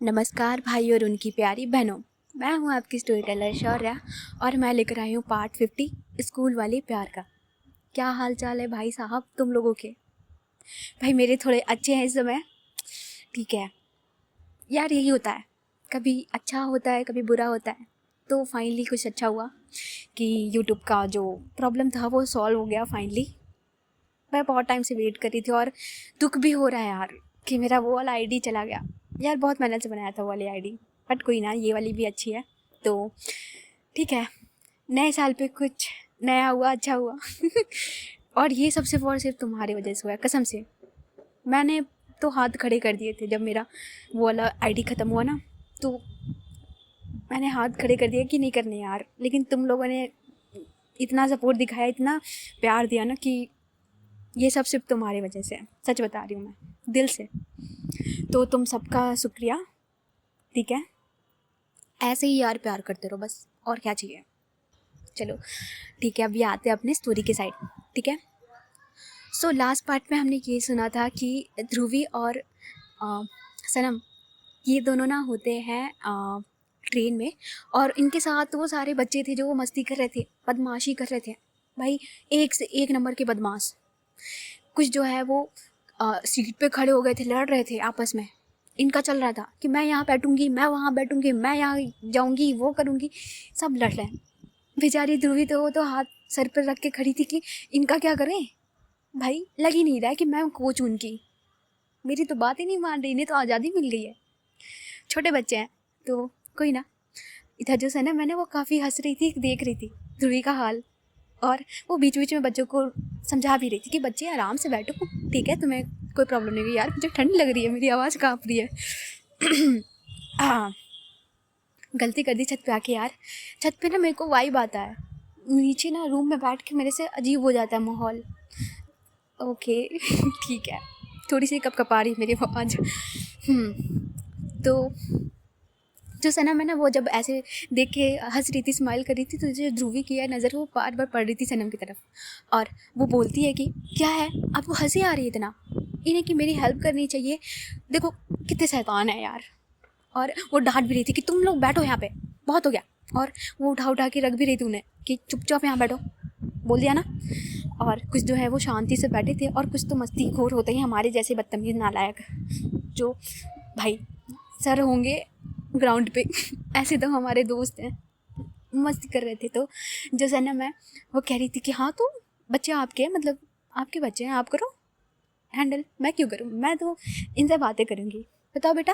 नमस्कार भाई और उनकी प्यारी बहनों। मैं हूं आपकी स्टोरी टेलर शौर्या और मैं लेकर आई हूं पार्ट 50 स्कूल वाले प्यार का। क्या हाल चाल है भाई साहब तुम लोगों के? भाई मेरे थोड़े अच्छे हैं इस समय। ठीक है यार, यही होता है, कभी अच्छा होता है कभी बुरा होता है। तो फाइनली कुछ अच्छा हुआ कि यूट्यूब का जो प्रॉब्लम था वो सॉल्व हो गया फाइनली। मैं बहुत टाइम से वेट कर रही थी और दुख भी हो रहा है यार कि मेरा वो वाला आईडी चला गया। यार बहुत मेहनत से बनाया था वो वाली आईडी, बट कोई ना, ये वाली भी अच्छी है तो ठीक है। नए साल पे कुछ नया हुआ, अच्छा हुआ। और ये सब सिर्फ और सिर्फ तुम्हारी वजह से हुआ है, कसम से। मैंने तो हाथ खड़े कर दिए थे जब मेरा वो वाला आईडी ख़त्म हुआ ना, तो मैंने हाथ खड़े कर दिया कि नहीं करने यार, लेकिन तुम लोगों ने इतना सपोर्ट दिखाया, इतना प्यार दिया ना कि ये सब सिर्फ तुम्हारी वजह से है। सच बता रही हूँ मैं दिल से। तो तुम सबका शुक्रिया। ठीक है, ऐसे ही यार प्यार करते रहो बस, और क्या चाहिए। चलो ठीक है, अभी आते हैं अपने स्टोरी के साइड। ठीक है, सो लास्ट पार्ट में हमने ये सुना था कि ध्रुवी और सनम, ये दोनों ना होते हैं ट्रेन में, और इनके साथ वो सारे बच्चे थे जो वो मस्ती कर रहे थे, बदमाशी कर रहे थे। भाई एक से एक नंबर के बदमाश। कुछ जो है वो सीट पे खड़े हो गए थे, लड़ रहे थे आपस में। इनका चल रहा था कि मैं यहाँ बैठूंगी, मैं वहाँ बैठूंगी, मैं यहाँ जाऊंगी, वो करूंगी। सब लड़ रहे हैं। बेचारी ध्रुवी तो वो तो हाथ सर पर रख के खड़ी थी कि इनका क्या करें। भाई लग ही नहीं रहा है कि मैं कोच उनकी। मेरी तो बात ही नहीं मान रही, इन्हें तो आज़ादी मिल गई है। छोटे बच्चे हैं तो कोई ना। इधर जो है ना, मैंने वो काफ़ी हंस रही थी, देख रही थी ध्रुवी का हाल। और वो बीच बीच में बच्चों को समझा भी रही थी कि बच्चे आराम से बैठो, ठीक है, तुम्हें कोई प्रॉब्लम नहीं हुई। यार मुझे ठंड लग रही है, मेरी आवाज़ काँप रही है। हाँ, गलती कर दी छत पे आके यार। छत पे ना मेरे को वाइब आता है, नीचे ना रूम में बैठ के मेरे से अजीब हो जाता है माहौल। ओके। ठीक है, थोड़ी सी कपकपा रही मेरी आवाज़। तो जो सना मैं ना वो जब ऐसे देख के हंस रही थी, स्माइल कर रही थी, तो जो ध्रुवी की है नज़र वो बार बार पड़ रही थी सनम की तरफ। और वो बोलती है कि क्या है आपको हंसी आ रही है इतना, इन्हें कि मेरी हेल्प करनी चाहिए, देखो कितने शैतान है यार। और वो डांट भी रही थी कि तुम लोग बैठो यहाँ पे, बहुत हो गया। और वो उठा उठा के रख भी रही थी उन्हें कि चुपचाप यहाँ बैठो, बोल दिया ना। और कुछ जो है वो शांति से बैठे थे, और कुछ तो मस्तीखोर होते हैं हमारे जैसे बदतमीज़ नालायक, जो भाई सर होंगे ग्राउंड पे। ऐसे तो हमारे दोस्त हैं, मस्ती कर रहे थे। तो जो है ना, मैं वो कह रही थी कि हाँ तो बच्चे आपके हैं, मतलब आपके बच्चे हैं, आप करो हैंडल, मैं क्यों करूँ, मैं तो इनसे बातें करूँगी। बताओ बेटा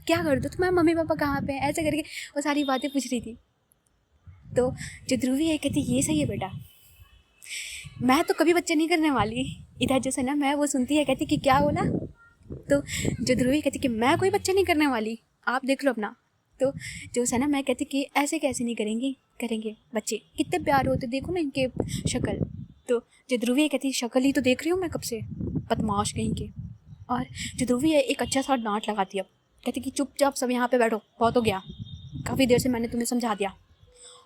क्या कर दो, तुम्हारे मम्मी पापा कहाँ पे हैं, ऐसे करके वो सारी बातें पूछ रही थी। तो जो ध्रुवी है कहती ये सही है बेटा, मैं तो कभी बच्चे नहीं करने वाली। इधर जो है ना, मैं वो सुनती है, कहती कि क्या बोला। तो जो ध्रुवी कहती कि मैं कोई बच्चा नहीं करने वाली, आप देख लो अपना। तो जो है ना, मैं कहती कि ऐसे कैसे नहीं करेंगी, करेंगे बच्चे, कितने प्यार होते, देखो ना इनके शक्ल। तो जो ध्रुवी कहती शक्ल ही तो देख रही हूँ मैं कब से, बदमाश कहीं के। और जो ध्रुवी है एक अच्छा सा डांट लगाती है, अब कहती कि चुपचाप सब यहाँ पे बैठो, बहुत हो गया, काफ़ी देर से मैंने तुम्हें समझा दिया।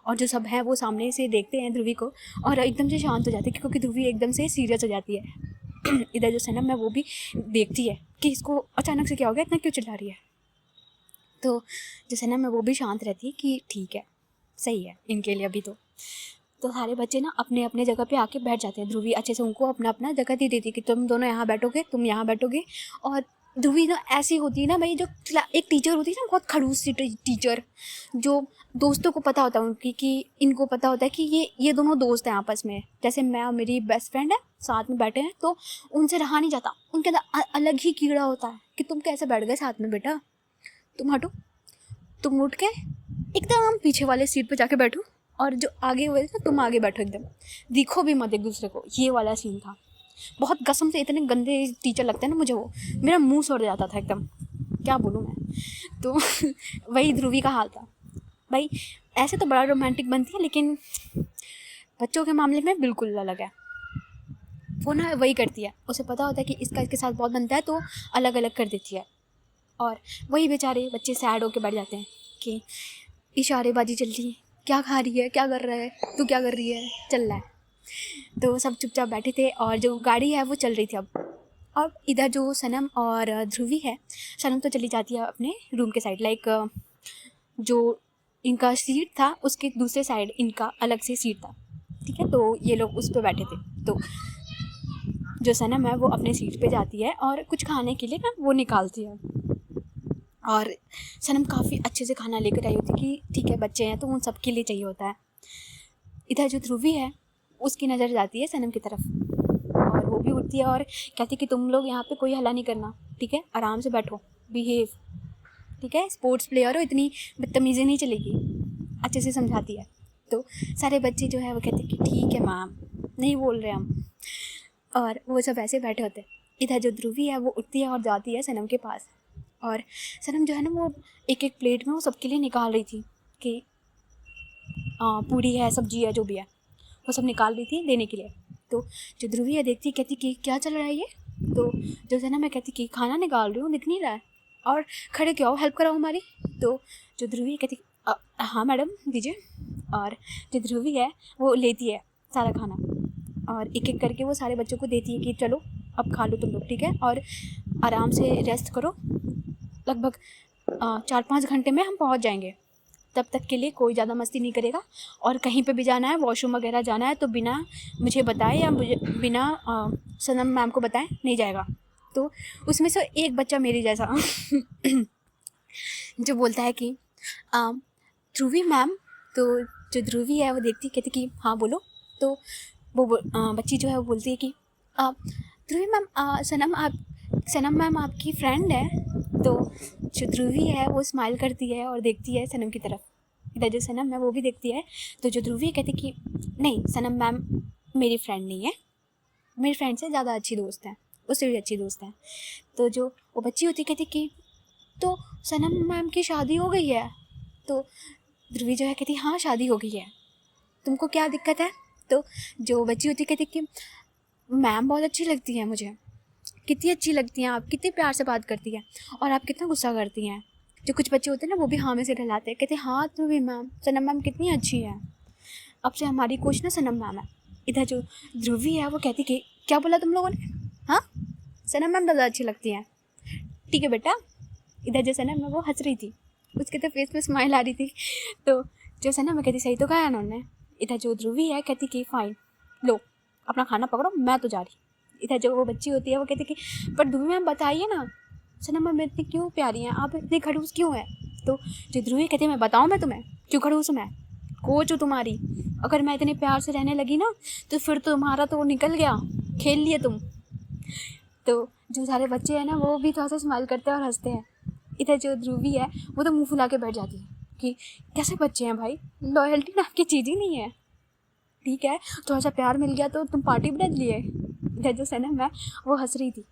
और जो सब हैं वो सामने से देखते हैं ध्रुवी को, और एकदम से शांत हो जाते हैं, क्योंकि ध्रुवी एकदम से सीरियस हो जाती है। इधर जो सनम है वो भी देखती है कि इसको अचानक से क्या हो गया, इतना क्यों चिल्ला रही है। तो जो सनम है वो भी शांत रहती है कि ठीक है, सही है इनके लिए अभी तो सारे बच्चे ना अपने अपने जगह पे आके बैठ जाते हैं। ध्रुवी अच्छे से उनको अपना अपना जगह दे देती है कि तुम दोनों यहाँ बैठोगे, तुम यहाँ बैठोगे। और ध्रुवी ना ऐसी होती है ना भाई, जो एक टीचर होती है ना, बहुत खड़ूस सी टीचर, जो दोस्तों को पता होता है उनकी, कि इनको पता होता है कि ये दोनों दोस्त हैं आपस में, जैसे मैं और मेरी बेस्ट फ्रेंड है साथ में बैठे हैं, तो उनसे रहा नहीं जाता। उनके अंदर अलग ही कीड़ा होता है कि तुम कैसे बैठ गए साथ में बेटा, तुम हटो, तुम उठ के एकदम पीछे वाले सीट पे जाके बैठो, और जो आगे हुए थे तुम आगे बैठो, एकदम दिखो भी मत एक दूसरे को। ये वाला सीन था। बहुत कसम से इतने गंदे टीचर लगते हैं ना मुझे वो, मेरा मुंह सड़ जाता था एकदम, क्या बोलूँ मैं। तो वही ध्रुवी का हाल था भाई। ऐसे तो बड़ा रोमांटिक बनती है, लेकिन बच्चों के मामले में बिल्कुल अलग है। वो ना वही करती है, उसे पता होता है कि इसका इसके साथ बहुत बनता है, तो अलग अलग कर देती है। और वही बेचारे बच्चे सैड होके बैठ जाते हैं कि इशारेबाजी चल रही है, क्या खा रही है, क्या कर रहा है, तू क्या कर रही है, चल रहा है। तो सब चुपचाप बैठे थे, और जो गाड़ी है वो चल रही थी अब। और इधर जो सनम और ध्रुवी है, सनम तो चली जाती है अपने रूम के साइड, लाइक जो इनका सीट था उसके दूसरे साइड इनका अलग से सीट था, ठीक है। तो ये लोग उस पर बैठे थे। तो जो सनम है वो अपने सीट पे जाती है और कुछ खाने के लिए ना वो निकालती है, और सनम काफ़ी अच्छे से खाना लेकर आई होती कि ठीक है बच्चे हैं तो उन सबके लिए चाहिए होता है। इधर जो ध्रुवी है उसकी नज़र जाती है सनम की तरफ, और वो भी उठती है और कहती कि तुम लोग यहाँ पे कोई हल्ला नहीं करना, ठीक है, आराम से बैठो, बिहेव, ठीक है, स्पोर्ट्स प्लेयर हो, इतनी बदतमीज़ी नहीं चलेगी, अच्छे से समझाती है। तो सारे बच्चे जो है वो कहते हैं कि ठीक है मैम, नहीं बोल रहे हम, और वो सब ऐसे बैठे होते। इधर जो ध्रुवी है वो उठती है और जाती है सनम के पास, और सनम जो है ना वो एक एक प्लेट में वो सबके लिए निकाल रही थी कि पूरी है, सब्जी है, जो भी है वो सब निकाल रही थी देने के लिए। तो जो ध्रुवी है देखती, कहती कि क्या चल रहा है ये। तो जो सनम है कहती कि खाना निकाल रही हूँ, दिख नहीं रहा है, और खड़े क्यों, हेल्प कराओ हमारी। तो जो ध्रुवी कहती हाँ मैडम दीजिए, और जो ध्रुवी है वो लेती है सारा खाना और एक एक करके वो सारे बच्चों को देती है कि चलो अब खा लो तुम लोग, ठीक है, और आराम से रेस्ट करो, लगभग 4-5 घंटे में हम पहुंच जाएंगे, तब तक के लिए कोई ज़्यादा मस्ती नहीं करेगा, और कहीं पे भी जाना है, वॉशरूम वगैरह जाना है तो बिना मुझे बताए या बिना सनम मैम को बताए नहीं जाएगा। तो उसमें से एक बच्चा मेरी जैसा जो बोलता है कि ध्रुवी मैम। तो जो ध्रुवी है वो देखती, कहती कि हाँ बोलो। तो वो बच्ची जो है वो बोलती है कि ध्रुवी मैम, सनम मैम आपकी फ्रेंड है। तो जो ध्रुवी है वो स्माइल करती है और देखती है सनम की तरफ। इधर जो सनम है वो भी देखती है। तो जो ध्रुवी कहती कि नहीं, सनम मैम मेरी फ्रेंड नहीं है, मेरी फ्रेंड से ज़्यादा अच्छी दोस्त है, उससे भी अच्छी दोस्त है। तो जो वो बच्ची होती कहती कि तो सनम मैम की शादी हो गई है। तो ध्रुवी जो है कहती हाँ शादी हो गई है, तुमको क्या दिक्कत है। तो जो बच्ची होती कहती कि मैम बहुत अच्छी लगती है मुझे, कितनी अच्छी लगती हैं आप, कितने प्यार से बात करती हैं, और आप कितना गुस्सा करती हैं। जो कुछ बच्चे होते हैं ना वो भी हाँ में से रहलाते हैं, कहते हैं हाँ ध्रुवी मैम, सनम मैम कितनी अच्छी है, अब से हमारी कोच ना सनम मैम है। इधर जो ध्रुवी है वो कहती कि क्या बोला तुम लोगों ने, हाँ सनम मैम ज़्यादा अच्छी लगती हैं, ठीक है बेटा। इधर जो सनम है वो हंस रही थी, उसके तो फेस पे स्माइल आ रही थी। तो जो सनम है कहती सही तो कहा है उन्होंने। इधर जो ध्रुवी है कहती कि फाइन, लो अपना खाना पकड़ो, मैं तो जा रही। इधर जो वो बच्ची होती है वो कहती कि पर ध्रुवी मैम बताइए ना, सनम मैम इतनी क्यों प्यारी हैं, आप इतनी खड़ूस क्यों हैं। तो जो ध्रुवी कहती है मैं बताऊँ मैं तुम्हें क्यों खड़ूस हूँ, मैं कोच हूँ तुम्हारी, अगर मैं इतने प्यार से रहने लगी ना तो फिर तो तुम्हारा तो निकल गया, खेल लिए तुम। तो जो सारे बच्चे हैं ना वो भी थोड़ा सा स्माइल करते हैं और हंसते हैं। इधर जो ध्रुवी है वो तो मुंह फुला के बैठ जाती है कि कैसे बच्चे हैं भाई, लॉयल्टी नाम की चीज़ ही नहीं है, ठीक है, थोड़ा सा प्यार मिल गया तो तुम पार्टी बना लिए। इधर जो सनम है वो हंस रही थी,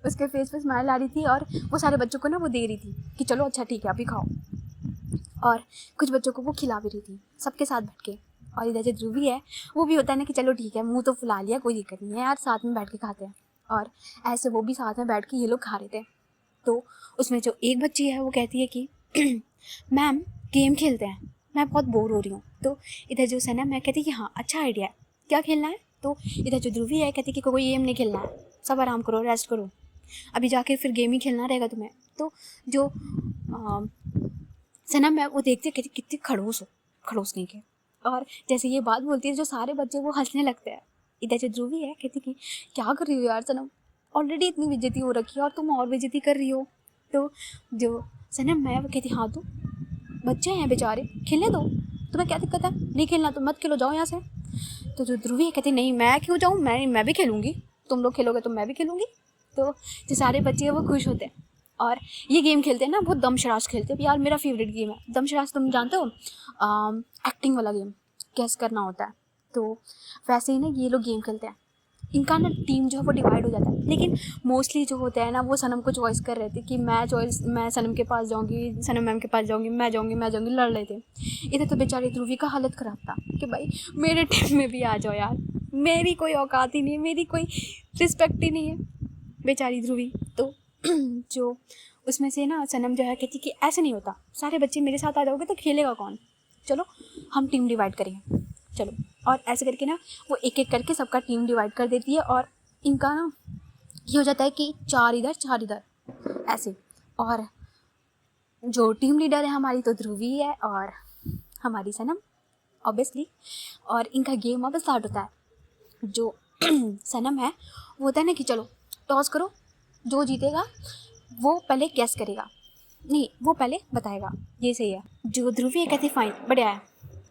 उसके फेस पे स्माइल आ रही थी, और वो सारे बच्चों को ना वो दे रही थी कि चलो अच्छा ठीक है अभी खाओ, और कुछ बच्चों को वो खिला भी रही थी सबके साथ बैठ के। और इधर जो ध्रुवी है वो भी होता है ना कि चलो ठीक है मुंह तो फुला लिया, कोई दिक्कत नहीं है यार, साथ में बैठ के खाते हैं, और ऐसे वो भी साथ में बैठ के ये लोग खा रहे थे। तो उसमें जो एक बच्ची है वो कहती है कि मैम गेम खेलते हैं, मैं बहुत बोर हो रही हूँ। तो इधर जो सनम है कहती कि हाँ अच्छा आइडिया है, क्या खेलना है। तो इधर जो ध्रुवी है कहती कि कोई गेम नहीं खेलना है, सब आराम करो, रेस्ट करो, अभी जाके फिर गेम ही खेलना रहेगा तुम्हें। तो जो सनम है वो देखते कहती कितनी खड़ूस हो, खड़ूस नहीं के, और जैसे ये बात बोलती है जो सारे बच्चे वो हंसने लगते हैं। इधर जो ध्रुवी है कहती कि क्या कर रही हो यार सनम, ऑलरेडी इतनी बेइज्जती हो रखी है और तुम और बेइज्जती कर रही हो। तो जो सनम है वो कहती हाँ तो बच्चे हैं बेचारे, खेलने दो, तुम्हें क्या दिक्कत है, नहीं खेलना तो मत खेलो, जाओ यहाँ से। तो जो ध्रुवी है कहती नहीं मैं क्यों जाऊँ, मैं भी खेलूँगी, तुम लोग खेलोगे तो मैं भी खेलूँगी। तो जो सारे बच्चे हैं वो खुश होते हैं और ये गेम खेलते हैं ना, बहुत दमशराज खेलते हैं यार, मेरा फेवरेट गेम है दमशराज, तुम जानते हो एक्टिंग वाला गेम, कैस करना होता है। तो वैसे ही ना ये लोग गेम खेलते हैं, इनका ना टीम जो है वो डिवाइड हो जाता है, लेकिन मोस्टली जो होते हैं ना वो सनम को चॉइस कर रहे थे कि मैं सनम के पास जाऊंगी, सनम मैम के पास जाऊंगी, मैं जाऊंगी, लड़ रहे थे। इधर तो बेचारी ध्रुवी का हालत ख़राब था कि भाई मेरे टीम में भी आ जाओ यार, मेरी कोई औकात ही नहीं है, मेरी कोई रिस्पेक्ट ही नहीं है, बेचारी ध्रुवी। तो जो उसमें से ना सनम जो है कहती कि ऐसे नहीं होता, सारे बच्चे मेरे साथ आ जाओगे तो खेलेगा कौन, चलो हम टीम डिवाइड करेंगे, चलो। और ऐसे करके ना वो एक एक करके सबका टीम डिवाइड कर देती है, और इनका ना ये हो जाता है कि 4 इधर 4 इधर ऐसे। और जो टीम लीडर है हमारी तो ध्रुवी है और हमारी सनम ऑब्वियसली। और इनका गेम अब स्टार्ट होता है। जो सनम है वो होता है ना कि चलो टॉस करो, जो जीतेगा वो पहले गैस करेगा, नहीं वो पहले बताएगा, ये सही है। जो ध्रुवी है कहती फाइन बढ़िया है।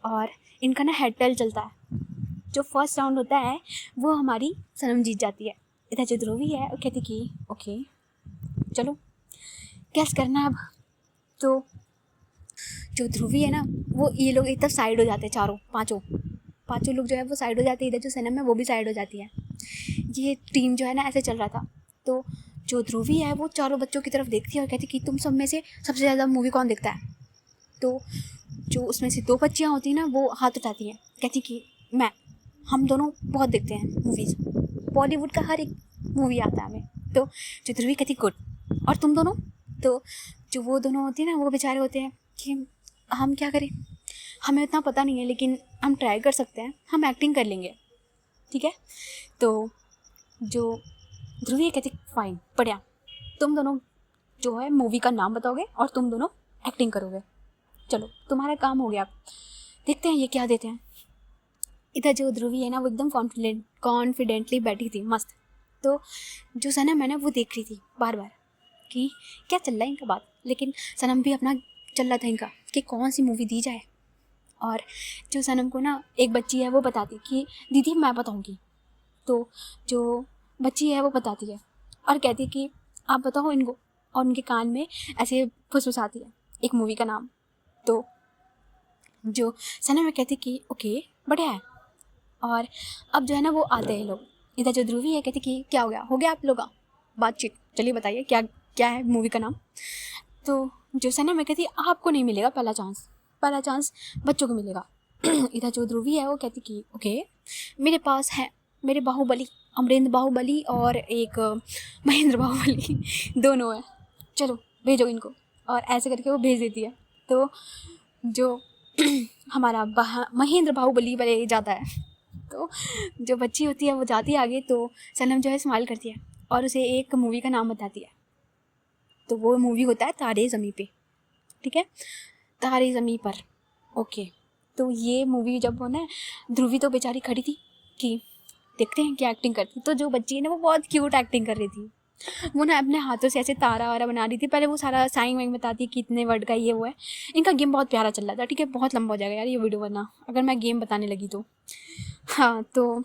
और इनका ना हेड टेल चलता है। जो फर्स्ट राउंड होता है वो हमारी सनम जीत जाती है। इधर जो ध्रुवी है वो कहती कि ओके चलो गैस करना है अब। तो जो ध्रुवी है ना वो ये लोग एक तरफ साइड हो जाते हैं, चारों पाँचों लोग जो है वो साइड हो जाते हैं। इधर जो सनम है वो भी साइड हो जाती है। ये टीम जो है ना ऐसे चल रहा था। तो जो ध्रुवी है वो चारों बच्चों की तरफ देखती है और कहती कि तुम सब में से सबसे ज़्यादा मूवी कौन देखता है। तो जो उसमें से 2 बच्चियाँ होती हैं ना वो हाथ उठाती हैं, कहती कि मैं, हम दोनों बहुत देखते हैं मूवीज़, बॉलीवुड का हर एक मूवी आता है हमें। तो जो ध्रुवी कहती गुड, और तुम दोनों। तो जो वो दोनों होती है ना वो बेचारे होते हैं कि हम क्या करें, हमें उतना पता नहीं है लेकिन हम ट्राई कर सकते हैं, हम एक्टिंग कर लेंगे, ठीक है। तो जो ध्रुवी कहती फाइन बढ़िया, तुम दोनों जो है मूवी का नाम बताओगे और तुम दोनों एक्टिंग करोगे, चलो तुम्हारा काम हो गया, देखते हैं ये क्या देते हैं। इधर जो ध्रुवी है ना वो एकदम कॉन्फिडेंटली बैठी थी मस्त। तो जो सनम है ना वो देख रही थी बार बार कि क्या चल रहा है इनका बात, लेकिन सनम भी अपना चल रहा था इनका कि कौन सी मूवी दी जाए। और जो सनम को ना एक बच्ची है वो बताती कि दीदी मैं बताऊंगी। तो जो बच्ची है वो बताती है और कहती है कि आप बताओ इनको, और उनके कान में ऐसे फुसफुसाती है एक मूवी का नाम। तो जो सनम है कहती कि ओके बढ़िया है। और अब जो है ना वो आते हैं लोग। इधर जो ध्रुवी है कहती कि क्या हो गया आप लोग का बातचीत, चलिए बताइए क्या क्या है मूवी का नाम। तो जो सनम है कहती आपको नहीं मिलेगा पहला चांस बच्चों को मिलेगा। इधर जो ध्रुवी है वो कहती कि ओके मेरे पास है मेरे बाहुबली, अमरेंद्र बाहुबली और एक महेंद्र बाहुबली दोनों है, चलो भेजो इनको। और ऐसे करके वो भेज देती है। तो जो हमारा महेंद्र बाहुबली वाले जाता है। तो जो बच्ची होती है वो जाती है आगे। तो सनम जो है स्माइल करती है और उसे एक मूवी का नाम बताती है। तो वो मूवी होता है तारे ज़मीं पे, ठीक है, तारे ज़मीं पर, ओके। तो ये मूवी जब वो ना ध्रुवी तो बेचारी खड़ी थी कि देखते हैं क्या एक्टिंग करती। तो जो बच्ची है ना वो बहुत क्यूट एक्टिंग कर रही थी। वो ना अपने हाथों से ऐसे तारा वारा बना रही थी। पहले वो सारा साइन वाइन बताती कि इतने वर्ड का ये वो है। इनका गेम बहुत प्यारा चल रहा था, ठीक है। बहुत लंबा हो जाएगा यार ये वीडियो वरना अगर मैं गेम बताने लगी तो। हाँ, तो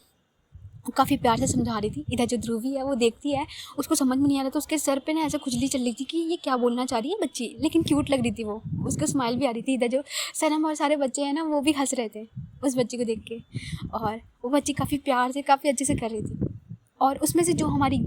काफ़ी प्यार से समझा रही थी। इधर जो ध्रुवी है वो देखती है, उसको समझ में नहीं आ रहा, तो उसके सर पे ना ऐसे खुजली चल रही थी कि ये क्या बोलना चाह रही है बच्ची, लेकिन क्यूट लग रही थी वो, उसको स्माइल भी आ रही थी। इधर जो सनम और सारे बच्चे हैं ना वो भी हंस रहे थे उस बच्ची को देख के। और वो बच्ची काफ़ी प्यार से काफ़ी अच्छे से कर रही थी। और उसमें से जो हमारी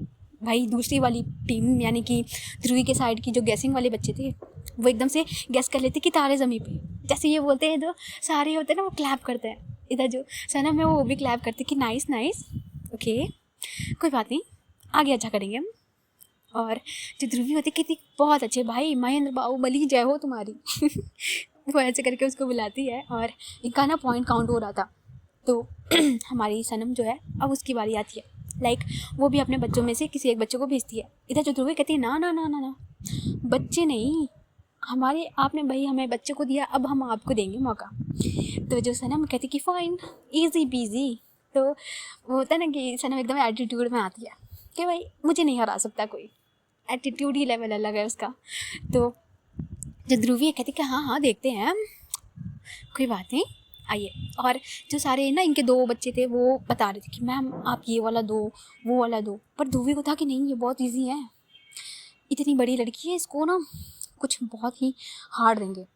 भाई दूसरी वाली टीम यानी कि ध्रुवी के साइड की जो गैसिंग वाले बच्चे थे वो एकदम से गैस कर लेते कि तारे ज़मीं पे, जैसे ये बोलते हैं जो सारे होते हैं ना वो क्लैप करते हैं। इधर जो सनम है वो भी क्लैप करते कि नाइस नाइस, ओके कोई बात नहीं आगे अच्छा करेंगे हम। और जो ध्रुवी होती कहती बहुत अच्छे भाई महेंद्र बाहुबली जय हो तुम्हारी। वो ऐसे करके उसको बुलाती है और इनका ना पॉइंट काउंट हो रहा था। तो हमारी सनम जो है अब उसकी बारी आती है, लाइक वो भी अपने बच्चों में से किसी एक बच्चे को भेजती है। इधर जो ध्रुवी कहती है ना ना ना ना ना बच्चे नहीं, हमारे आपने भाई हमें बच्चे को दिया, अब हम आपको देंगे मौका। तो जो सनम कहती कि फाइन ईजी पीजी। तो वो होता है ना कि सनम एकदम एटीट्यूड में आती है कि भाई मुझे नहीं हरा सकता कोई, एटीट्यूड ही लेवल अलग है उसका। तो जो ध्रुवी कहती कि हाँ हाँ देखते हैं कोई बात नहीं आइए। और जो सारे ना इनके 2 बच्चे थे वो बता रहे थे कि मैम आप ये वाला दो वो वाला दो, पर ध्रुवी को था कि नहीं ये बहुत ईजी है, इतनी बड़ी लड़की है, इसको ना कुछ बहुत ही हार्ड देंगे।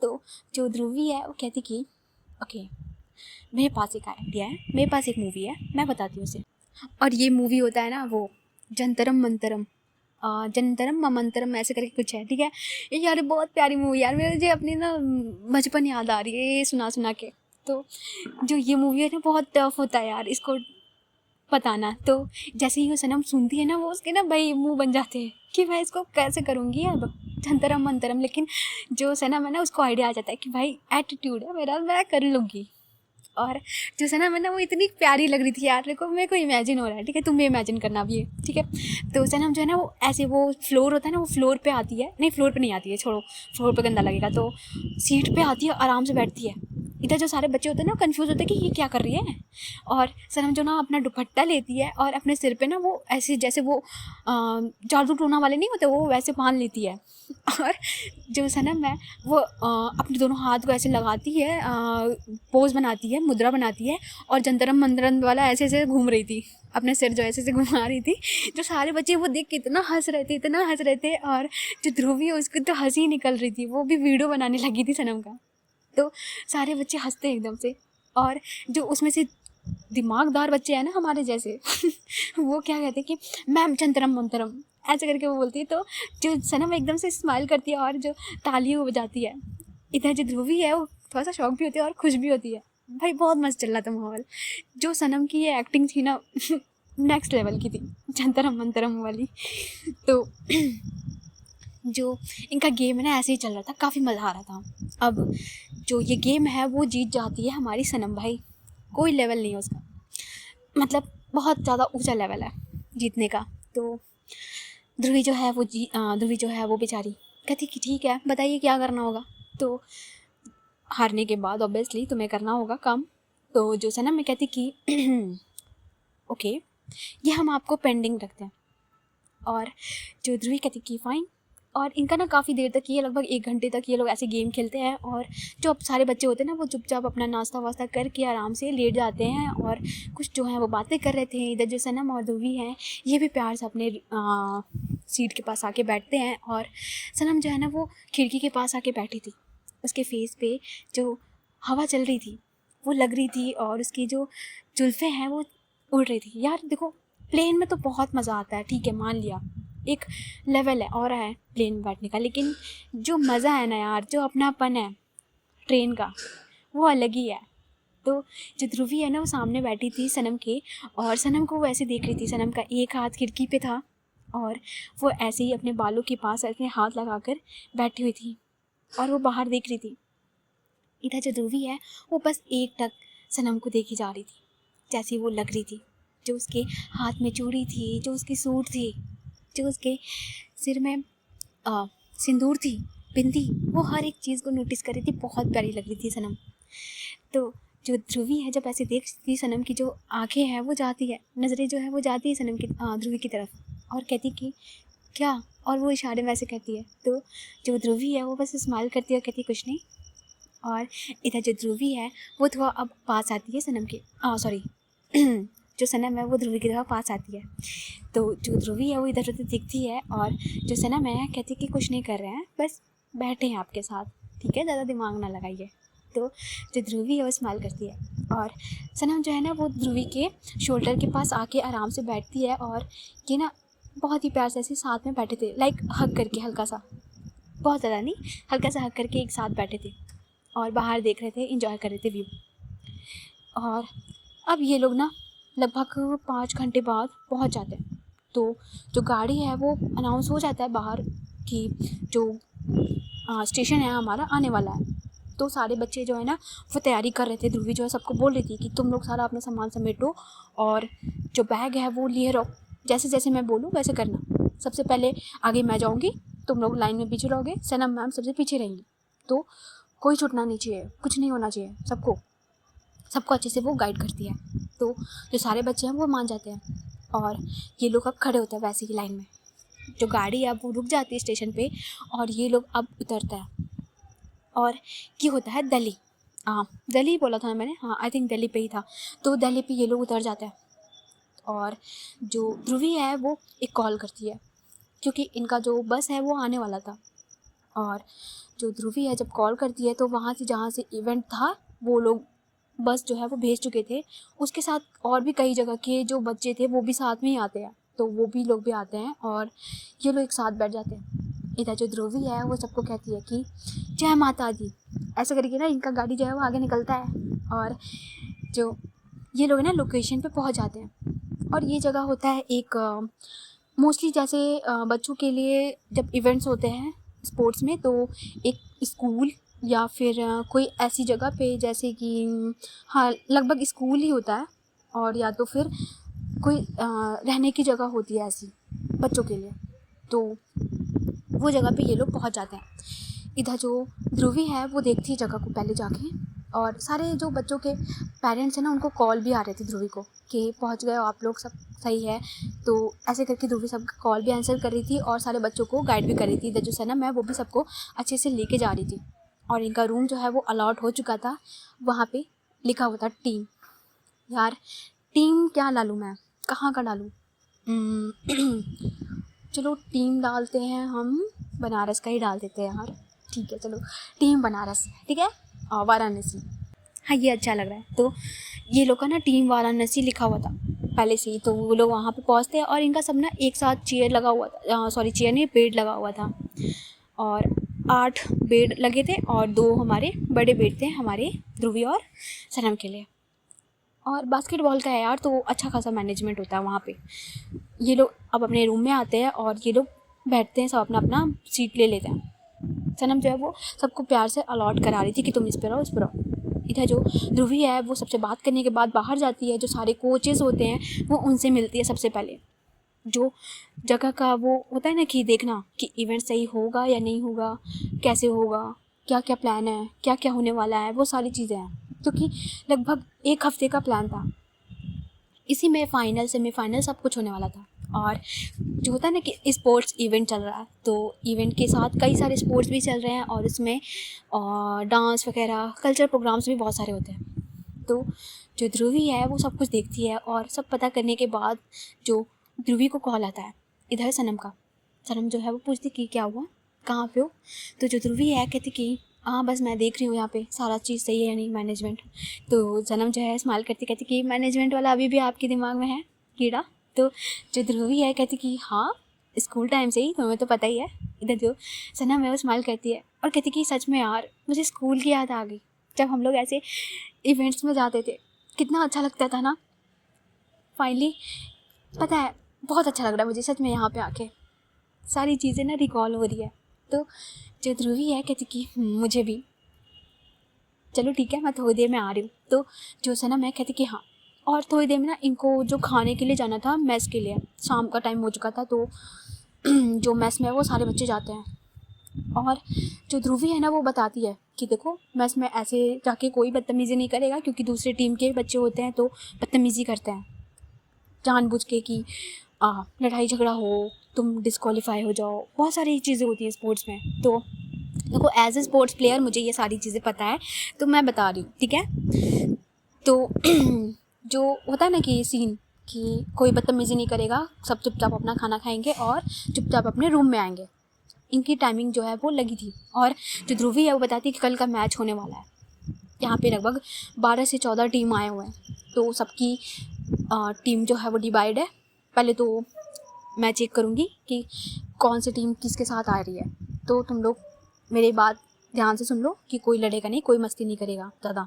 तो जो ध्रुवी है वो कहती कि ओके मेरे पास एक आइडिया है, मेरे पास एक मूवी है, मैं बताती हूँ उसे। और ये मूवी होता है ना वो जंतरम मंतरम, जंतरम ममंतरम ऐसे करके कुछ है, ठीक है। ये यार बहुत प्यारी मूवी यार, मुझे अपनी ना बचपन याद आ रही है ये सुना सुना के। तो जो ये मूवी है ना बहुत टफ होता है यार इसको बताना। तो जैसे ही वो सनम सुनती है ना वो उसके ना भाई मुंह बन जाते हैं कि भाई इसको कैसे करूँगी अब जंतरम मंतरम। लेकिन जो सनम है ना उसको आइडिया आ जाता है कि भाई एटीट्यूड है मेरा, मैं कर लूँगी। और जो सनम है ना वो इतनी प्यारी लग रही थी यार, मेरे को इमेजिन हो रहा है, ठीक है, तुम भी इमेजिन करना भी है, ठीक है। तो सनम जो है ना वो ऐसे, वो फ्लोर होता है ना, वो फ्लोर पे आती है, नहीं फ्लोर पे नहीं आती है, छोड़ो, फ्लोर पे गंदा लगेगा, तो सीट पे आती है, आराम से बैठती है। इधर जो सारे बच्चे होते हैं ना कंफ्यूज होते हैं कि ये क्या कर रही है। और सनम जो ना अपना दुपट्टा लेती है और अपने सिर पे ना वो ऐसे, जैसे वो जादू टोना वाले नहीं होते, वो वैसे बांध लेती है। और जो सनम है वो अपने दोनों हाथ को ऐसे लगाती है, पोज बनाती है, मुद्रा बनाती है, और जंतरम मंतरम वाला ऐसे ऐसे घूम रही थी, अपने सिर जो ऐसे ऐसे घुमा रही थी। जो सारे बच्चे वो देख के इतना हंस रहे थे, इतना हंस रहे थे, और जो ध्रुवी है उसको तो हंसी निकल रही थी, वो भी वीडियो बनाने लगी थी सनम का। तो सारे बच्चे हंसते एकदम से, और जो उसमें से दिमागदार बच्चे हैं ना हमारे जैसे वो क्या कहते हैं कि मैम चंतरम मंतरम ऐसे करके वो बोलती है। तो जो सनम एकदम से स्माइल करती है और जो ताली वो बजाती है। इधर जो ध्रुवी है वो थोड़ा सा शौक भी होती है और खुश भी होती है। भाई बहुत मस्त चल रहा था माहौल। जो सनम की ये एक्टिंग थी ना नेक्स्ट लेवल की थी, चंतरम मंतरम वाली। तो जो इनका गेम है ना ऐसे ही चल रहा था, काफ़ी मज़ा आ रहा था। अब जो ये गेम है वो जीत जाती है हमारी सनम भाई, कोई लेवल नहीं है उसका, मतलब बहुत ज़्यादा ऊंचा लेवल है जीतने का। तो ध्रुवी जो है वो ध्रुवी जो है वो बेचारी कहती कि ठीक है बताइए क्या करना होगा। तो हारने के बाद ऑब्वियसली तुम्हें करना होगा काम। तो जो सनम में कहती कि ओके ये हम आपको पेंडिंग रखते हैं। और जो ध्रुवी कहती कि फ़ाइन। और इनका ना काफ़ी देर तक, ये लगभग 1 घंटे तक ये लोग ऐसे गेम खेलते हैं। और जो अब सारे बच्चे होते हैं ना वो चुपचाप अपना नाश्ता वास्ता करके आराम से लेट जाते हैं, और कुछ जो है वो बातें कर रहे थे। इधर जो सनम और ध्रुवी हैं ये भी प्यार से अपने सीट के पास आके बैठते हैं। और सनम जो है ना वो खिड़की के पास आके बैठी थी, उसके फेस पे जो हवा चल रही थी वो लग रही थी, और उसकी जो जुल्फ़ें हैं वो उड़ रही थी। यार देखो प्लेन में तो बहुत मज़ा आता है, ठीक है मान लिया, एक लेवल है और है प्लेन में बैठने का, लेकिन जो मज़ा है ना यार, जो अपनापन है ट्रेन का वो अलग ही है। तो जो ध्रुवी है ना वो सामने बैठी थी सनम के, और सनम को वो ऐसे देख रही थी। सनम का एक हाथ खिड़की पे था और वो ऐसे ही अपने बालों के पास अपने हाथ लगाकर बैठी हुई थी और वो बाहर देख रही थी। इधर जो ध्रुवी है वो बस एक टक सनम को देखी जा रही थी, जैसी वो लग रही थी, जो उसके हाथ में चूड़ी थी, जो उसकी सूट थी, जो उसके सिर में सिंदूर थी, बिंदी, वो हर एक चीज़ को नोटिस कर रही थी। बहुत प्यारी लग रही थी सनम। तो जो ध्रुवी है जब ऐसे देखती सनम की जो आंखें हैं वो जाती है, नज़रें जो है वो जाती है सनम की ध्रुवी की तरफ, और कहती कि क्या, और वो इशारे में ऐसे कहती है। तो जो ध्रुवी है वो बस स्माइल करती है और कहती कुछ नहीं। और इधर जो ध्रुवी है वो थोड़ा अब पास आती है सनम के, सॉरी जो सनम है वो ध्रुवी की तरफ पास आती है। तो जो ध्रुवी है वो इधर उधर दिखती है, और जो सनम है कहती कि कुछ नहीं कर रहे हैं, बस बैठे हैं आपके साथ, ठीक है, ज़्यादा दिमाग ना लगाइए। तो जो ध्रुवी है वो स्माइल करती है, और सनम जो है ना वो ध्रुवी के शोल्डर के पास आके आराम से बैठती है। और ये ना बहुत ही प्यार से ऐसे साथ में बैठे थे, लाइक हग करके, हल्का सा, बहुत ज़्यादा नहीं, हल्का सा हग करके एक साथ बैठे थे और बाहर देख रहे थे, इंजॉय कर रहे थे व्यू। और अब ये लोग ना लगभग 5 घंटे बाद पहुंच जाते हैं। तो जो गाड़ी है वो अनाउंस हो जाता है बाहर कि जो स्टेशन है हमारा आने वाला है। तो सारे बच्चे जो है ना वो तैयारी कर रहे थे। ध्रुवी जो है सबको बोल रही थी कि तुम लोग सारा अपना सामान समेटो और जो बैग है वो लिए रहो, जैसे जैसे मैं बोलूँ वैसे करना। सबसे पहले आगे मैं जाऊँगी, तुम लोग लाइन में पीछे रहोगे, सनम मैम सबसे पीछे रहेंगी। तो कोई छूटना नहीं चाहिए, कुछ नहीं होना चाहिए, सबको अच्छे से वो गाइड करती है। तो जो सारे बच्चे हैं वो मान जाते हैं, और ये लोग अब खड़े होते हैं वैसे ही लाइन में। जो गाड़ी है अब वो रुक जाती है स्टेशन पे, और ये लोग अब उतरते हैं। और ये होता है दिल्ली, दिल्ली बोला था मैंने, आई थिंक दिल्ली पे ही था। तो दिल्ली पे ये लोग उतर जाते हैं, और जो ध्रुवी है वो एक कॉल करती है, क्योंकि इनका जो बस है वो आने वाला था। और जो ध्रुवी है जब कॉल करती है तो वहाँ से, जहाँ से इवेंट था, वो लोग बस जो है वो भेज चुके थे। उसके साथ और भी कई जगह के जो बच्चे थे वो भी साथ में ही आते हैं, तो वो भी लोग भी आते हैं और ये लोग एक साथ बैठ जाते हैं। इधर जो ध्रुवी है वो सबको कहती है कि जय माता दी, ऐसा करके ना इनका गाड़ी जो है वो आगे निकलता है, और जो ये लोग ना लोकेशन पे पहुंच जाते हैं। और ये जगह होता है एक मोस्टली जैसे बच्चों के लिए जब इवेंट्स होते हैं स्पोर्ट्स में, तो एक स्कूल या फिर कोई ऐसी जगह पे जैसे कि हाँ लगभग स्कूल ही होता है, और या तो फिर कोई रहने की जगह होती है ऐसी बच्चों के लिए, तो वो जगह पे ये लोग पहुंच जाते हैं। इधर जो ध्रुवी है वो देखती है जगह को पहले जाके, और सारे जो बच्चों के पेरेंट्स हैं ना उनको कॉल भी आ रहे थे ध्रुवी को कि पहुंच गए हो आप लोग, सब सही है। तो ऐसे करके ध्रुवी सबका कॉल भी आंसर कर रही थी और सारे बच्चों को गाइड भी कर रही थी। इधर जो सनम है वो भी सबको अच्छे से लेके जा रही थी, और इनका रूम जो है वो अलॉट हो चुका था। वहाँ पे लिखा हुआ था टीम। यार टीम क्या डालूँ मैं, कहाँ का डालूँ? चलो टीम डालते हैं हम, बनारस का ही डाल देते हैं यार। ठीक है चलो टीम बनारस, ठीक है, वाराणसी। हाँ ये अच्छा लग रहा है। तो ये लोग का ना टीम वाराणसी लिखा हुआ था पहले से ही, तो वो लोग वहाँ पे पहुँचते हैं और इनका सब ना एक साथ चेयर लगा हुआ था, सॉरी चेयर नहीं, बेड लगा हुआ था, और 8 बेड लगे थे और 2 हमारे बड़े बेड थे हमारे ध्रुवी और सनम के लिए। और बास्केटबॉल का है यार, तो अच्छा खासा मैनेजमेंट होता है वहाँ पे। ये लोग अब अपने रूम में आते हैं और ये लोग बैठते हैं, सब अपना अपना सीट ले लेते हैं। सनम जो है वो सबको प्यार से अलॉट करा रही थी कि तुम इस पर रहो, इस पर रहो। इधर जो ध्रुवी है वो सबसे बात करने के बाद बाहर जाती है। जो सारे कोचेस होते हैं वो उनसे मिलती है सबसे पहले। जो जगह का वो होता है ना कि देखना कि इवेंट सही होगा या नहीं होगा, कैसे होगा, क्या क्या प्लान है, क्या क्या होने वाला है, वो सारी चीज़ें हैं। क्योंकि लगभग 1 हफ्ते का प्लान था, इसी में फ़ाइनल सेमीफाइनल सब कुछ होने वाला था। और जो होता है ना कि स्पोर्ट्स इवेंट चल रहा है, तो इवेंट के साथ कई सारे स्पोर्ट्स भी चल रहे हैं और इसमें डांस वगैरह कल्चर प्रोग्राम्स भी बहुत सारे होते हैं। तो जो ध्रुवी है वो सब कुछ देखती है और सब पता करने के बाद जो ध्रुवी को कॉल आता है इधर सनम का। सनम जो है वो पूछती कि क्या हुआ, कहाँ पे हो? तो जो ध्रुवी है कहती कि हाँ बस मैं देख रही हूँ यहाँ पे सारा चीज़ सही है या नहीं, मैनेजमेंट। तो सनम जो है स्माइल करती कहती कि मैनेजमेंट वाला अभी भी आपके दिमाग में है कीड़ा? तो जो ध्रुवी है कहती कि हाँ स्कूल टाइम से ही, तुम्हें तो पता ही है। इधर जो सनम है वो स्माइल करती है और कहती कि सच में यार मुझे स्कूल की याद आ गई, जब हम लोग ऐसे इवेंट्स में जाते थे कितना अच्छा लगता था ना। फाइनली पता है बहुत अच्छा लग रहा है मुझे सच में यहाँ पे आके, सारी चीज़ें ना रिकॉल हो रही है। तो जो ध्रुवी है कहती कि मुझे भी, चलो ठीक है मैं थोड़ी देर में आ रही हूँ। तो जो सनम है कहती कि हाँ, और थोड़ी देर में ना इनको जो खाने के लिए जाना था मेस के लिए, शाम का टाइम हो चुका था, तो जो मेस में है वो सारे बच्चे जाते हैं। और जो ध्रुवी है ना वो बताती है कि देखो मेस में ऐसे जाके कोई बदतमीज़ी नहीं करेगा, क्योंकि दूसरे टीम के बच्चे होते हैं तो बदतमीज़ी करते हैं जानबूझ के कि लड़ाई झगड़ा हो, तुम डिस्क्वालीफाई हो जाओ, बहुत सारी चीज़ें होती हैं स्पोर्ट्स में। तो देखो एज ए स्पोर्ट्स प्लेयर मुझे ये सारी चीज़ें पता है तो मैं बता रही हूँ, ठीक है। तो जो होता है ना कि सीन कि कोई बदतमीज़ी नहीं करेगा, सब चुपचाप अपना खाना खाएंगे और चुपचाप अपने रूम में आएंगे, इनकी टाइमिंग जो है वो लगी थी। और जो ध्रुवी है वो बताती है कि कल का मैच होने वाला है। यहाँ पे लगभग 12 से 14 टीम आए हुए हैं, तो सबकी टीम जो है वो डिवाइड है। पहले तो मैं चेक करूँगी कि कौन सी टीम किसके साथ आ रही है, तो तुम लोग मेरी बात ध्यान से सुन लो कि कोई लड़ेगा नहीं, कोई मस्ती नहीं करेगा ज़्यादा।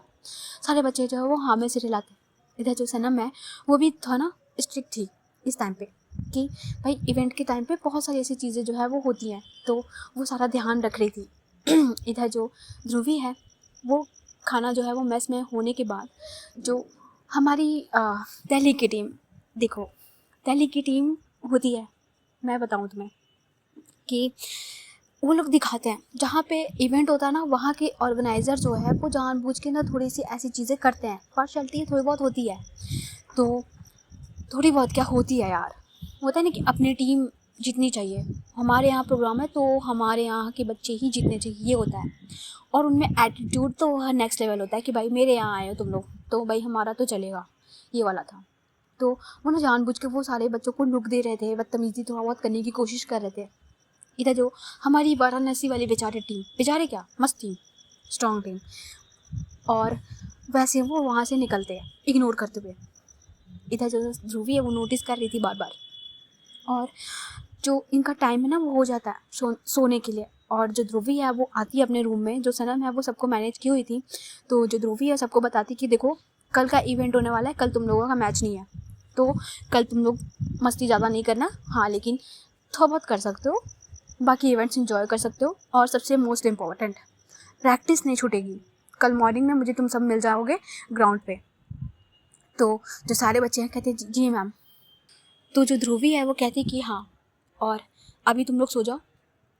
सारे बच्चे जो है वो हाँ में सिर हिलाते। इधर जो सनम है वो भी था ना स्ट्रिक्ट थी इस टाइम पे कि भाई इवेंट के टाइम पे बहुत सारी ऐसी चीज़ें जो है वो होती हैं, तो वो सारा ध्यान रख रही थी। इधर जो ध्रुवी है वो खाना जो है वो मेस में होने के बाद जो हमारी दिल्ली की टीम, देखो दिल्ली की टीम होती है, मैं बताऊँ तुम्हें कि वो लोग दिखाते हैं जहाँ पे इवेंट होता है ना, वहाँ के ऑर्गेनाइज़र जो है वो जानबूझ के ना थोड़ी सी ऐसी चीज़ें करते हैं। पार्शलिटी थोड़ी बहुत होती है, तो थोड़ी बहुत क्या होती है यार, होता है ना कि अपनी टीम जीतनी चाहिए। हमारे यहाँ प्रोग्राम है तो हमारे यहाँ के बच्चे ही जीतने चाहिए, ये होता है। और उनमें एटीट्यूड तो हर नेक्स्ट लेवल होता है कि भाई मेरे यहाँ आए हो तुम लोग तो भाई हमारा तो चलेगा, ये वाला था। तो वो ना जानबूझ के वो सारे बच्चों को लुक दे रहे थे, बदतमीज़ी थोड़ा बहुत करने की कोशिश कर रहे थे। इधर जो हमारी वाराणसी वाली बेचारे टीम, बेचारे क्या मस्त टीम, स्ट्रॉन्ग टीम, और वैसे वो वहाँ से निकलते हैं इग्नोर करते हुए। इधर जो ध्रुवी है वो नोटिस कर रही थी बार बार, और जो इनका टाइम है ना वो हो जाता है सोने के लिए। और जो ध्रुवी है वो आती है अपने रूम में, जो सनम है वो सबको मैनेज की हुई थी, तो जो ध्रुवी है सबको बताती कि देखो कल का इवेंट होने वाला है, कल तुम लोगों का मैच नहीं है, तो कल तुम लोग मस्ती ज़्यादा नहीं करना, हाँ लेकिन थोड़ा बहुत कर सकते हो, बाकी इवेंट्स एंजॉय कर सकते हो। और सबसे मोस्ट इम्पॉर्टेंट प्रैक्टिस नहीं छूटेगी, कल मॉर्निंग में मुझे तुम सब मिल जाओगे ग्राउंड पे। तो जो सारे बच्चे हैं कहते जी मैम। तो जो ध्रुवी है वो कहती कि हाँ, और अभी तुम लोग सो जाओ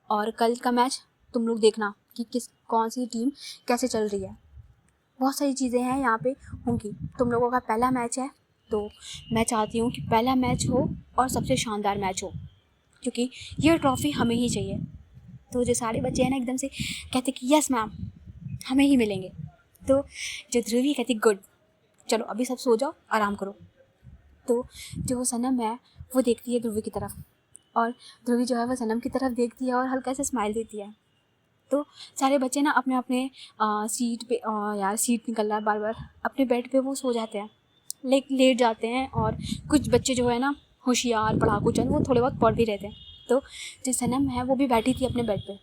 और कल का मैच तुम लोग देखना कि कौन सी टीम कैसे चल रही है। बहुत सारी चीज़ें हैं यहाँ पे होंगी। तुम लोगों का पहला मैच है, तो मैं चाहती हूँ कि पहला मैच हो और सबसे शानदार मैच हो, क्योंकि ये ट्रॉफ़ी हमें ही चाहिए। तो जो सारे बच्चे हैं ना एकदम से कहते कि यस मैम, हमें ही मिलेंगे। तो जो ध्रुवी कहती गुड, चलो अभी सब सो जाओ, आराम करो। तो जो सनम है वो देखती है ध्रुवी की तरफ, और ध्रुवी जो है वो सनम की तरफ देखती है और हल्का से स्माइल देती है। तो सारे बच्चे ना अपने अपने सीट पे, यार सीट निकल रहा है बार बार, अपने बेड पे वो सो जाते हैं, लेट जाते हैं। और कुछ बच्चे जो है ना होशियार पढ़ाकू चंद, वो थोड़े बहुत पढ़ भी रहते हैं। तो जो सनम है वो भी बैठी थी अपने बेड पे,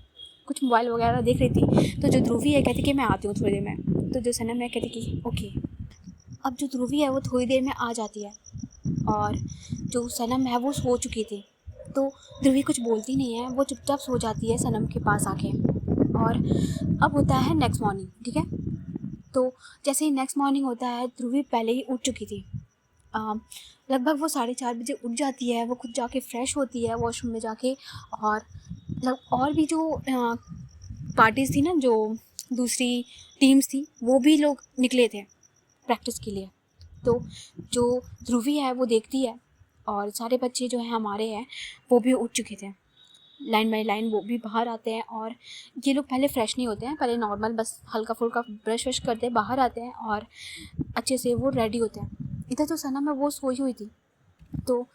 कुछ मोबाइल वगैरह देख रही थी। तो जो ध्रुवी है कहती कि मैं आती हूँ थोड़ी देर में। तो जो सनम है कहती कि ओके। अब जो ध्रुवी है वो थोड़ी देर में आ जाती है, और जो सनम है वो सो चुकी थी। तो ध्रुवी कुछ बोलती नहीं है, वो चुपचाप सो जाती है सनम के पास आके। और अब होता है नेक्स्ट मॉर्निंग, ठीक है। तो जैसे ही नेक्स्ट मॉर्निंग होता है, ध्रुवी पहले ही उठ चुकी थी। लगभग वो 4:30 बजे उठ जाती है। वो खुद जाके फ्रेश होती है वॉशरूम में जाके, और भी जो पार्टीज़ थी ना, जो दूसरी टीम्स थी, वो भी लोग निकले थे प्रैक्टिस के लिए। तो जो ध्रुवी है वो देखती है, और सारे बच्चे जो हैं हमारे हैं वो भी उठ चुके थे, लाइन बाई लाइन वो भी बाहर आते हैं। और ये लोग पहले फ्रेश नहीं होते हैं, पहले नॉर्मल बस हल्का फुल्का ब्रश वश करते हैं, बाहर आते हैं और अच्छे से वो रेडी होते हैं। इधर जो सनम है वो सोई हुई थी। तो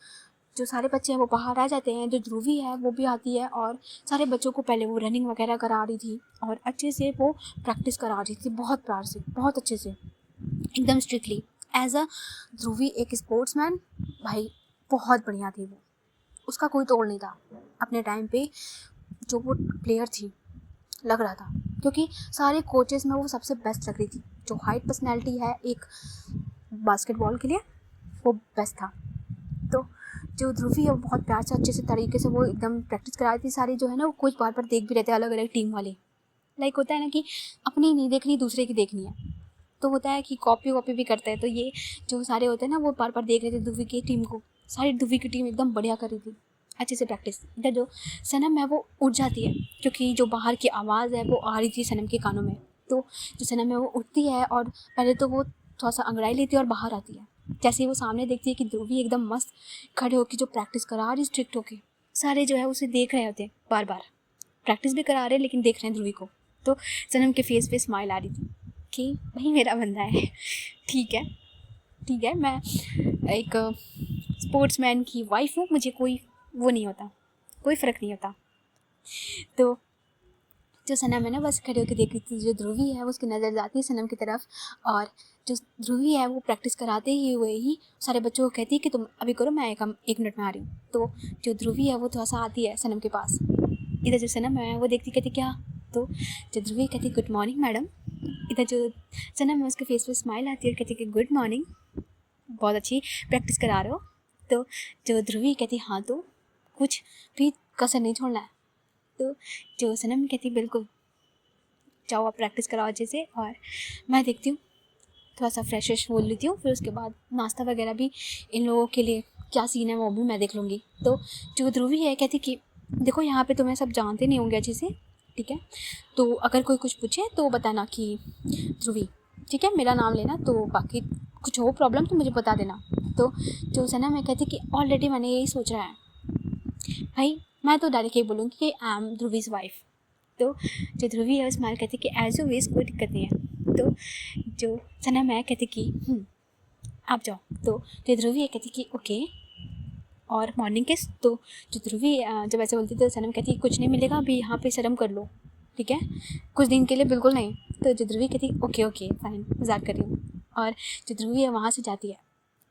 जो सारे बच्चे हैं वो बाहर आ जाते हैं। जो ध्रुवी है वो भी आती है, और सारे बच्चों को पहले वो रनिंग वगैरह करा रही थी, और अच्छे से वो प्रैक्टिस करा रही थी, बहुत प्यार से, बहुत अच्छे से, एकदम स्ट्रिक्टली। एज अ ध्रुवी एक स्पोर्ट्समैन, भाई बहुत बढ़िया थी वो, उसका कोई तोड़ नहीं था। अपने टाइम पे जो वो प्लेयर थी लग रहा था, क्योंकि सारे कोचेस में वो सबसे बेस्ट लग रही थी। जो हाइट पर्सनैलिटी है एक बास्केटबॉल के लिए, वो बेस्ट था। तो जो ध्रुवी है वो बहुत प्यार से अच्छे से तरीके से वो एकदम प्रैक्टिस करा रही थी। सारे जो है ना वो कोच बार बार देख भी रहते हैं, अलग अलग टीम वाले। लाइक होता है ना कि अपनी नहीं देखनी, दूसरे की देखनी है। तो होता है कि कॉपी भी करते हैं। तो ये जो सारे होते हैं ना वो बार बार देख रहे थे ध्रुवी की टीम को। सारी ध्रुवी की टीम एकदम बढ़िया कर रही थी, अच्छे से प्रैक्टिस। इधर जो सनम है वो उठ जाती है, क्योंकि जो बाहर की आवाज़ है वो आ रही थी सनम के कानों में। तो जो सनम है वो उठती है, और पहले तो वो थोड़ा सा अंगड़ाई लेती है और बाहर आती है। जैसे ही वो सामने देखती है कि ध्रुवी एकदम मस्त खड़े होकर जो प्रैक्टिस करा रही, स्ट्रिक्ट होके, सारे जो है उसे देख रहे होते हैं, बार बार प्रैक्टिस भी करा रहे हैं लेकिन देख रहे हैं ध्रुवी को। तो सनम के फेस पे स्माइल आ रही थी कि भाई मेरा बंदा है, ठीक है ठीक है, मैं एक स्पोर्ट्समैन की वाइफ हूँ, मुझे कोई वो नहीं होता, कोई फ़र्क नहीं होता। तो जो सनम है ना बस खड़े होकर देख रही थी। जो ध्रुवी है उसकी नज़र जाती है सनम की तरफ, और जो ध्रुवी है वो प्रैक्टिस कराते ही हुए ही सारे बच्चों को कहती है कि तुम अभी करो, मैं 1 मिनट में आ रही हूँ। तो जो ध्रुवी है वो थोड़ा सा आती है सनम के पास। इधर जो सनम है वो देखती, कहती क्या? तो जो ध्रुवी कहती गुड मॉर्निंग मैडम। इधर जो सनम है उसके फेस पे स्माइल आती है और कहती कि गुड मॉर्निंग, बहुत अच्छी प्रैक्टिस करा रहे हो। तो जो ध्रुवी कहती हाँ, तो कुछ भी कसर नहीं छोड़ना है। तो जो सनम कहती बिल्कुल, जाओ आप प्रैक्टिस कराओ अच्छे से, और मैं देखती हूँ, थोड़ा सा फ्रेश बोल लेती हूँ, फिर उसके बाद नाश्ता वगैरह भी इन लोगों के लिए क्या सीन है वो भी मैं देख लूँगी। तो जो ध्रुवी है कहती कि देखो यहाँ पे तुम्हें सब जानते नहीं होंगे अच्छे से, ठीक है, तो अगर कोई कुछ पूछे तो बताना कि ध्रुवी, ठीक है, मेरा नाम लेना, तो बाकी कुछ हो प्रॉब्लम तो मुझे बता देना। तो जो सनम है कहती कि ऑलरेडी मैंने यही सोच रहा है भाई, मैं तो डायरेक्ट यही बोलूँगी कि आई एम ध्रुवीज़ वाइफ। तो जो ध्रुवी है स्माइल कहती कि एज यू विश, कोई दिक्कत नहीं है। तो जो सनम है कहती कि आप जाओ। तो जो ध्रुवी है कहती कि ओके, और मॉर्निंग किस? तो जो ध्रुवी जब ऐसे बोलती तो सनम कहती कुछ नहीं मिलेगा, अभी यहाँ पे शर्म कर लो, ठीक है, कुछ दिन के लिए बिल्कुल नहीं। तो जो ध्रुवी कहती ओके ओके फाइन, मजाक कर रही हूँ। और जो ध्रुवी है वहाँ से जाती है,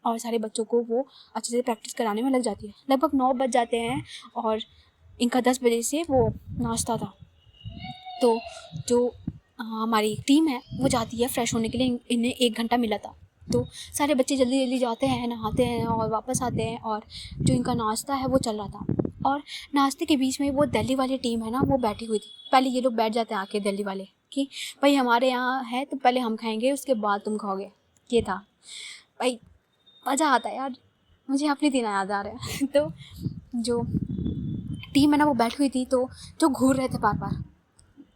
और सारे बच्चों को वो अच्छे से प्रैक्टिस कराने में लग जाती है। लगभग 9 बज जाते हैं, और इनका 10 बजे से वो नाश्ता था। तो जो हमारी टीम है वो जाती है फ्रेश होने के लिए, इन्हें 1 घंटा मिला था। तो सारे बच्चे जल्दी जल्दी जाते हैं, नहाते हैं और वापस आते हैं, और जो इनका नाश्ता है वो चल रहा था। और नाश्ते के बीच में वो दिल्ली वाली टीम है ना वो बैठी हुई थी। पहले ये लोग बैठ जाते हैं आके दिल्ली वाले, कि भाई हमारे यहाँ है तो पहले हम खाएंगे उसके बाद तुम खाओगे, ये था भाई। मज़ा आता है यार, मुझे अपने दिन याद आ रहा है। तो जो टीम है ना वो बैठी हुई थी, तो जो घूर रहे थे बार बार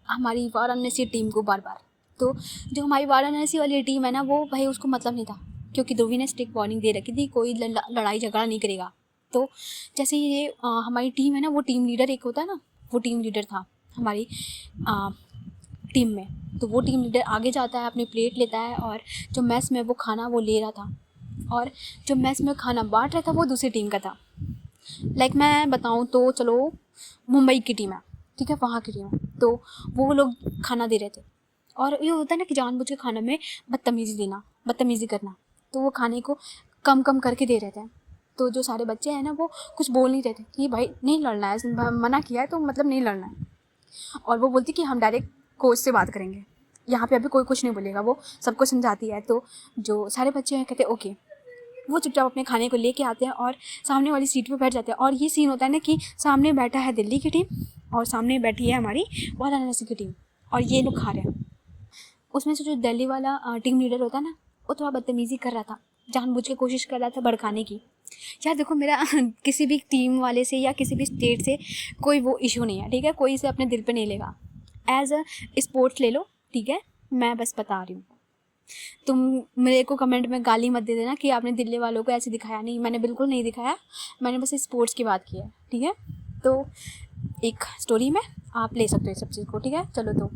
हमारी वाराणसी टीम को बार बार। तो जो हमारी वाराणसी वाली टीम है ना वो भाई उसको मतलब नहीं था, क्योंकि ध्रुवी ने स्ट्रिक्ट वार्निंग दे रखी थी कोई लड़ाई झगड़ा नहीं करेगा। तो जैसे ये हमारी टीम है ना, वो टीम लीडर एक होता है ना, वो टीम लीडर था हमारी टीम में। तो वो टीम लीडर आगे जाता है, अपनी प्लेट लेता है और जो मैस में वो खाना वो ले रहा था, और जो मैस में खाना बांट रहा था वो दूसरी टीम का था। लाइक मैं बताऊँ तो चलो मुंबई की टीम है, ठीक है, वहाँ की टीम है। तो वो लोग खाना दे रहे थे, और ये होता है ना कि जानबूझ के खाने में बदतमीज़ी देना, बदतमीज़ी करना। तो वो खाने को कम कम करके दे रहे थे। तो जो सारे बच्चे हैं ना वो कुछ बोल नहीं रहे थे कि भाई नहीं लड़ना है, मना किया है तो मतलब नहीं लड़ना है। और वो बोलती कि हम डायरेक्ट कोच से बात करेंगे, यहाँ पे अभी कोई कुछ नहीं बोलेगा, वो सबको समझाती है। तो जो सारे बच्चे हैं कहते ओके, वो चुपचाप अपने खाने को लेके आते हैं और सामने वाली सीट पे बैठ जाते हैं। और ये सीन होता है ना कि सामने बैठा है दिल्ली की टीम और सामने बैठी है हमारी वाराणसी की टीम, और ये लोग खा रहे हैं। उसमें से जो दिल्ली वाला टीम लीडर होता है ना, वो थोड़ा बदतमीज़ी कर रहा था, जानबूझ के कोशिश कर रहा था भड़काने की। यार देखो मेरा किसी भी टीम वाले से या किसी भी स्टेट से कोई वो इशू नहीं है, ठीक है, कोई इसे अपने दिल पे नहीं लेगा, एज अ स्पोर्ट्स ले लो, ठीक है। मैं बस बता रही हूँ, तुम मेरे को कमेंट में गाली मत दे देना कि आपने दिल्ली वालों को ऐसे दिखाया। नहीं, मैंने बिल्कुल नहीं दिखाया, मैंने बस स्पोर्ट्स की बात की है, ठीक है। तो एक स्टोरी में आप ले सकते हो इस सब चीज़ को, ठीक है। चलो, तो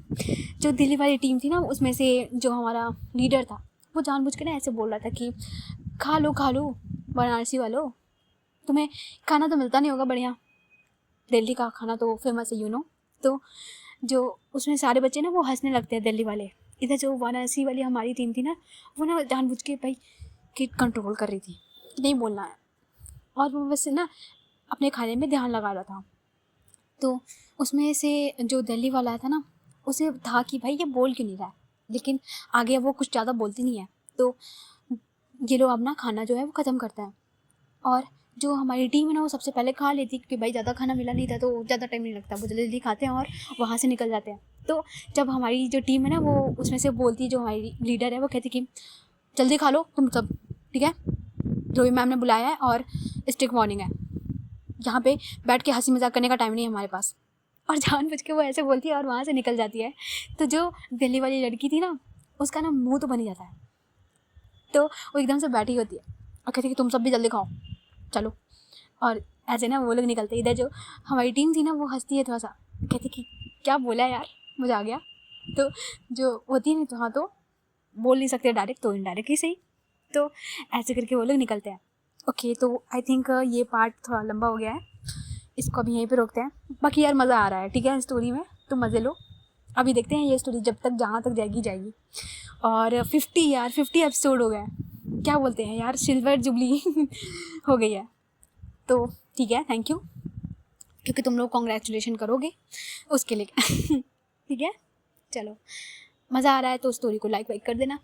जो दिल्ली वाली टीम थी ना, उसमें से जो हमारा लीडर था वो जानबूझ के ना ऐसे बोल रहा था कि खा लो वाराणसी वालों, तुम्हें खाना तो मिलता नहीं होगा बढ़िया, दिल्ली का खाना तो फेमस है, यू नो। तो जो उसमें सारे बच्चे ना वो हंसने लगते हैं दिल्ली वाले। इधर जो वाराणसी वाली हमारी टीम थी ना, वो ना जानबूझ के भाई कि कंट्रोल कर रही थी, नहीं बोलना है, और वो वैसे ना अपने खाने में ध्यान लगा रहा था। तो उसमें से जो दिल्ली वाला था ना, उसे था कि भाई ये बोल क्यों नहीं रहा है, लेकिन आगे वो कुछ ज़्यादा बोलती नहीं है। तो ये लोग अपना खाना जो है वो ख़त्म करता है, और जो हमारी टीम है ना वो सबसे पहले खा लेती, क्योंकि भाई ज़्यादा खाना मिला नहीं था तो ज़्यादा टाइम नहीं लगता, वो जल्दी जल्दी खाते हैं और वहाँ से निकल जाते हैं। तो जब हमारी जो टीम है ना वो उसमें से बोलती, जो हमारी लीडर है वो कहती कि जल्दी खा लो तुम सब, ठीक है, ध्रुवी मैम ने बुलाया है और स्ट्रिक्ट वार्निंग है, यहाँ पे बैठ के हंसी मजाक करने का टाइम नहीं है हमारे पास। और जानबूझ के वो ऐसे बोलती है और वहाँ से निकल जाती है। तो जो दिल्ली वाली लड़की थी ना, उसका ना मुँह तो बन ही जाता है। तो वो एकदम से बैठी होती है और कहती है कि तुम सब भी जल्दी खाओ, चलो। और ऐसे ना वो लोग निकलते, इधर जो हमारी टीम थी ना वो हंसती है थोड़ा सा, कहती कि क्या बोला यार, मज़ा आ गया। तो जो होती है ना, तो हाँ, तो बोल नहीं सकते डायरेक्ट, तो इनडायरेक्ट ही सही। तो ऐसे करके वो लोग निकलते हैं। ओके, तो आई थिंक ये पार्ट थोड़ा लंबा हो गया है, इसको अभी यहीं पे रोकते हैं। बाकी यार मज़ा आ रहा है, ठीक है, स्टोरी में तो मज़े लो। अभी देखते हैं ये स्टोरी जब तक जहाँ तक जाएगी। और 50 एपिसोड हो गए, क्या बोलते हैं यार, सिल्वर जुबली हो गई है। तो ठीक है, थैंक यू, क्योंकि तुम लोग कॉन्ग्रेचुलेशन करोगे उसके लिए ठीक है, चलो, मज़ा आ रहा है तो स्टोरी को लाइक वाइक कर देना।